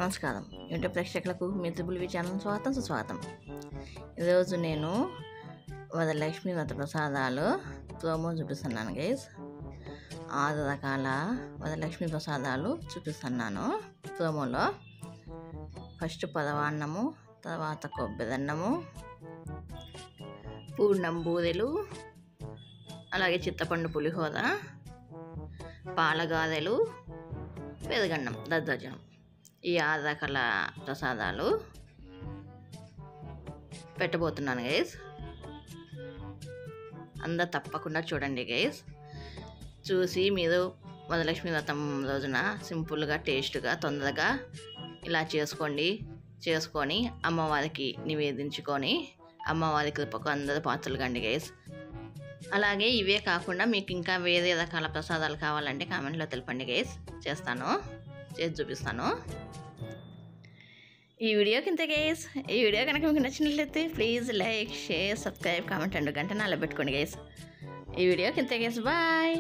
నమస్కారం. యూట్యూబ్ ప్రేక్షకులకు మీ triple channel స్వాగతం సుస్వాగతం. ఈరోజు నేను వరలక్ష్మి వ్రత ప్రసాదాలు ప్రోమో చూపిస్తున్నాను గైస్. 6 రకాల వరలక్ష్మి ప్రసాదాలు చూపిస్తున్నాను ప్రోమోలో. ఫస్ట్ పరవాన్నము, తర్వాత కొబ్బరన్నము, పూర్ణం బూరెలు, అలాగే చింతపండు పులిహోర, పాలగారెలు, పెరుగన్నం, దద్దోజనం. ఈ 6 రకాల ప్రసాదాలు పెట్టబోతున్నాను గైస్. అందరు తప్పకుండా చూడండి గైస్. చూసి మీరు వరలక్ష్మి వ్రతం రోజున సింపుల్గా, టేస్ట్గా, తొందరగా ఇలా చేసుకొని అమ్మవారికి నివేదించుకొని అమ్మవారి కృపకు అందరూ పాత్రలు కండి గైస్. అలాగే ఇవే కాకుండా మీకు ఇంకా వేరే రకాల ప్రసాదాలు కావాలంటే కామెంట్లో తెలపండి గైస్. చేసి చూపిస్తాను. ఈ వీడియోకి ఇంత గైస్. ఈ వీడియో కనుక మీకు నచ్చినట్లయితే please like, share, subscribe, comment and గంట నాలో పెట్టుకోండి గైస్. ఈ వీడియోకి ఇంత గైస్. బాయ్.